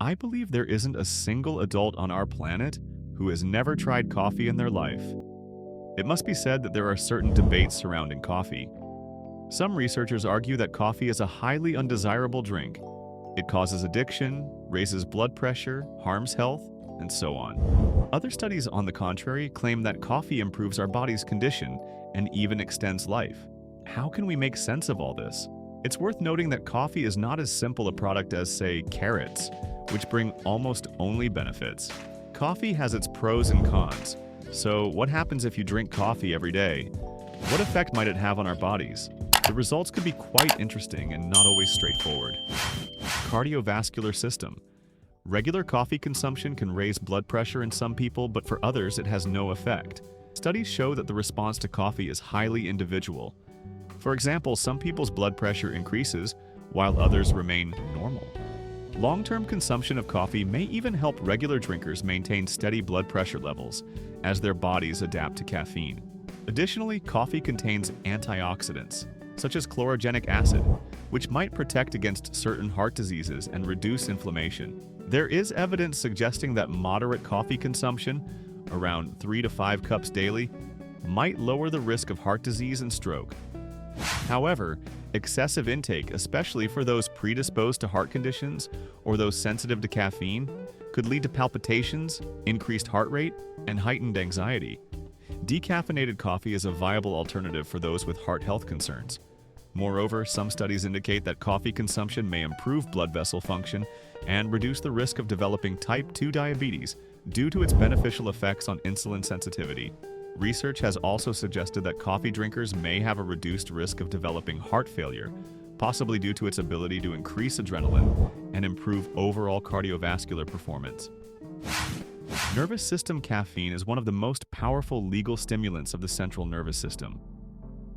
I believe there isn't a single adult on our planet who has never tried coffee in their life. It must be said that there are certain debates surrounding coffee. Some researchers argue that coffee is a highly undesirable drink. It causes addiction, raises blood pressure, harms health, and so on. Other studies, on the contrary, claim that coffee improves our body's condition and even extends life. How can we make sense of all this? It's worth noting that coffee is not as simple a product as, say, carrots, which bring almost only benefits. Coffee has its pros and cons. So, what happens if you drink coffee every day? What effect might it have on our bodies? The results could be quite interesting and not always straightforward. Cardiovascular system. Regular coffee consumption can raise blood pressure in some people, but for others it has no effect. Studies show that the response to coffee is highly individual. For example, some people's blood pressure increases, while others remain normal. Long-term consumption of coffee may even help regular drinkers maintain steady blood pressure levels as their bodies adapt to caffeine. Additionally, coffee contains antioxidants, such as chlorogenic acid, which might protect against certain heart diseases and reduce inflammation. There is evidence suggesting that moderate coffee consumption, around 3 to 5 cups daily, might lower the risk of heart disease and stroke. However, excessive intake, especially for those predisposed to heart conditions or those sensitive to caffeine, could lead to palpitations, increased heart rate, and heightened anxiety. Decaffeinated coffee is a viable alternative for those with heart health concerns. Moreover, some studies indicate that coffee consumption may improve blood vessel function and reduce the risk of developing type 2 diabetes due to its beneficial effects on insulin sensitivity. Research has also suggested that coffee drinkers may have a reduced risk of developing heart failure, possibly due to its ability to increase adrenaline and improve overall cardiovascular performance. Nervous system caffeine is one of the most powerful legal stimulants of the central nervous system.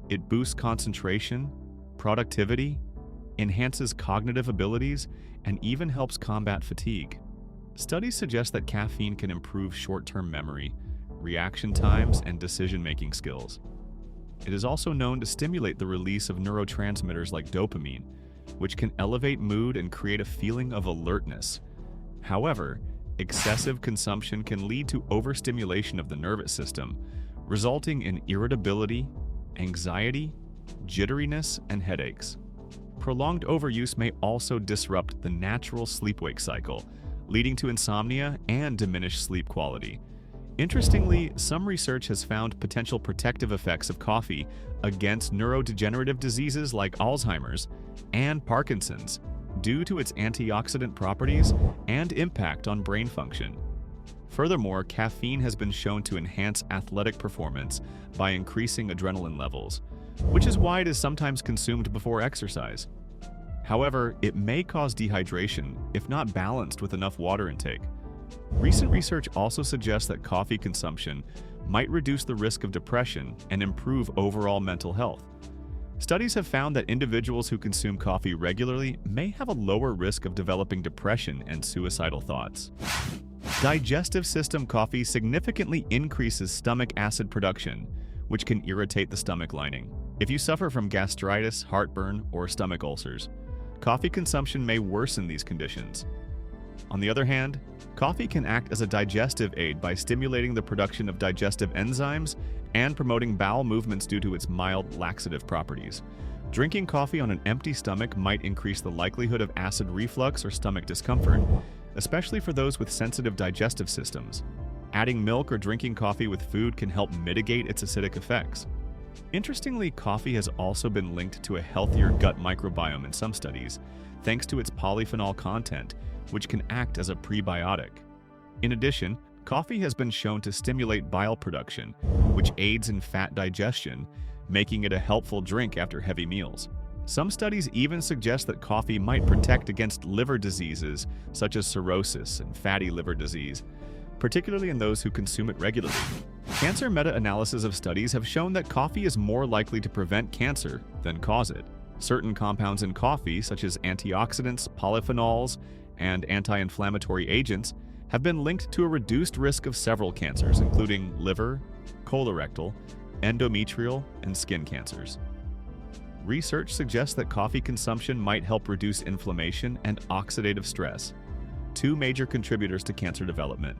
It boosts concentration, productivity, enhances cognitive abilities, and even helps combat fatigue. Studies suggest that caffeine can improve short-term memory, reaction times, and decision-making skills. It is also known to stimulate the release of neurotransmitters like dopamine, which can elevate mood and create a feeling of alertness. However, excessive consumption can lead to overstimulation of the nervous system, resulting in irritability, anxiety, jitteriness, and headaches. Prolonged overuse may also disrupt the natural sleep-wake cycle, leading to insomnia and diminished sleep quality. Interestingly, some research has found potential protective effects of coffee against neurodegenerative diseases like Alzheimer's and Parkinson's due to its antioxidant properties and impact on brain function. Furthermore, caffeine has been shown to enhance athletic performance by increasing adrenaline levels, which is why it is sometimes consumed before exercise. However, it may cause dehydration if not balanced with enough water intake. Recent research also suggests that coffee consumption might reduce the risk of depression and improve overall mental health. Studies have found that individuals who consume coffee regularly may have a lower risk of developing depression and suicidal thoughts. Digestive system coffee significantly increases stomach acid production, which can irritate the stomach lining. If you suffer from gastritis, heartburn, or stomach ulcers, coffee consumption may worsen these conditions. On the other hand, coffee can act as a digestive aid by stimulating the production of digestive enzymes and promoting bowel movements due to its mild laxative properties. Drinking coffee on an empty stomach might increase the likelihood of acid reflux or stomach discomfort, especially for those with sensitive digestive systems. Adding milk or drinking coffee with food can help mitigate its acidic effects. Interestingly, coffee has also been linked to a healthier gut microbiome in some studies, thanks to its polyphenol content, which can act as a prebiotic. In addition, coffee has been shown to stimulate bile production, which aids in fat digestion, making it a helpful drink after heavy meals. Some studies even suggest that coffee might protect against liver diseases such as cirrhosis and fatty liver disease, particularly in those who consume it regularly. Cancer meta-analyses of studies have shown that coffee is more likely to prevent cancer than cause it. Certain compounds in coffee, such as antioxidants, polyphenols, and anti-inflammatory agents, have been linked to a reduced risk of several cancers, including liver, colorectal, endometrial, and skin cancers. Research suggests that coffee consumption might help reduce inflammation and oxidative stress, two major contributors to cancer development.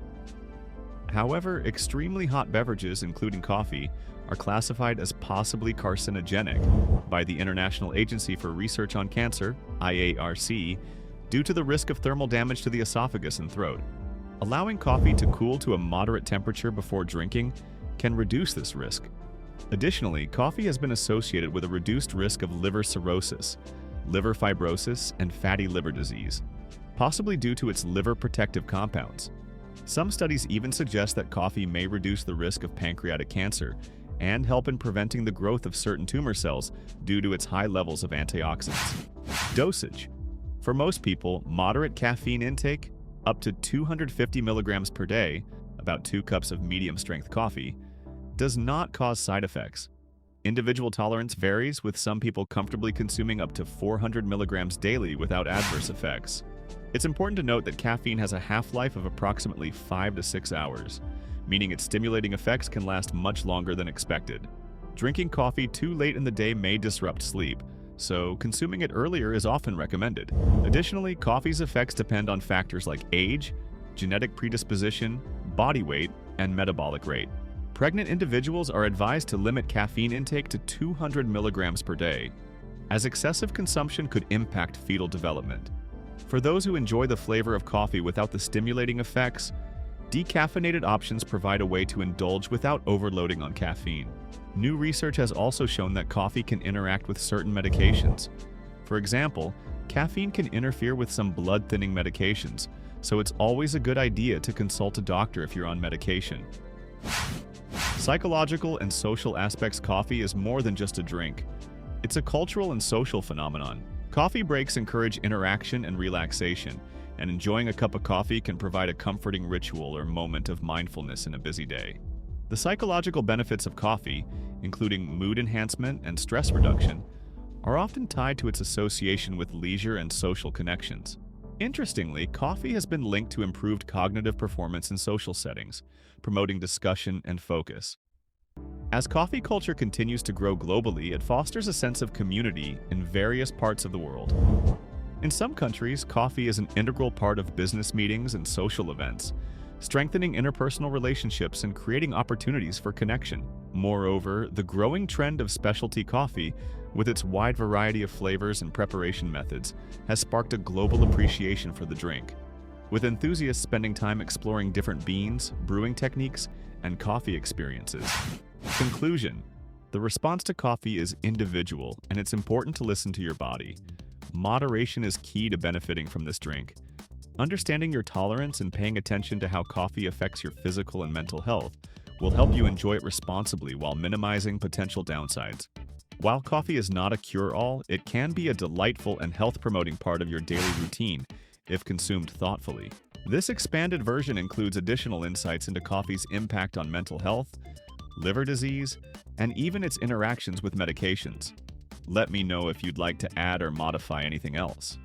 However, extremely hot beverages, including coffee, are classified as possibly carcinogenic by the International Agency for Research on Cancer, IARC, due to the risk of thermal damage to the esophagus and throat. Allowing coffee to cool to a moderate temperature before drinking can reduce this risk. Additionally, coffee has been associated with a reduced risk of liver cirrhosis, liver fibrosis, and fatty liver disease, possibly due to its liver protective compounds. Some studies even suggest that coffee may reduce the risk of pancreatic cancer and help in preventing the growth of certain tumor cells due to its high levels of antioxidants. Dosage. For most people, moderate caffeine intake, up to 250 milligrams per day, about 2 cups of medium-strength coffee, does not cause side effects. Individual tolerance varies, with some people comfortably consuming up to 400 milligrams daily without adverse effects. It's important to note that caffeine has a half-life of approximately 5 to 6 hours, meaning its stimulating effects can last much longer than expected. Drinking coffee too late in the day may disrupt sleep, so consuming it earlier is often recommended. Additionally, coffee's effects depend on factors like age, genetic predisposition, body weight, and metabolic rate. Pregnant individuals are advised to limit caffeine intake to 200 milligrams per day, as excessive consumption could impact fetal development. For those who enjoy the flavor of coffee without the stimulating effects, decaffeinated options provide a way to indulge without overloading on caffeine. New research has also shown that coffee can interact with certain medications. For example, caffeine can interfere with some blood-thinning medications, so it's always a good idea to consult a doctor if you're on medication. Psychological and social aspects. Coffee is more than just a drink. It's a cultural and social phenomenon. Coffee breaks encourage interaction and relaxation, and enjoying a cup of coffee can provide a comforting ritual or moment of mindfulness in a busy day. The psychological benefits of coffee, including mood enhancement and stress reduction, are often tied to its association with leisure and social connections. Interestingly, coffee has been linked to improved cognitive performance in social settings, promoting discussion and focus. As coffee culture continues to grow globally, it fosters a sense of community in various parts of the world. In some countries, coffee is an integral part of business meetings and social events, strengthening interpersonal relationships and creating opportunities for connection. Moreover, the growing trend of specialty coffee, with its wide variety of flavors and preparation methods, has sparked a global appreciation for the drink, with enthusiasts spending time exploring different beans, brewing techniques, and coffee experiences. Conclusion: the response to coffee is individual, and it's important to listen to your body. Moderation is key to benefiting from this drink. Understanding your tolerance and paying attention to how coffee affects your physical and mental health will help you enjoy it responsibly while minimizing potential downsides. While coffee is not a cure-all, it can be a delightful and health-promoting part of your daily routine if consumed thoughtfully. This expanded version includes additional insights into coffee's impact on mental health, liver disease, and even its interactions with medications. Let me know if you'd like to add or modify anything else.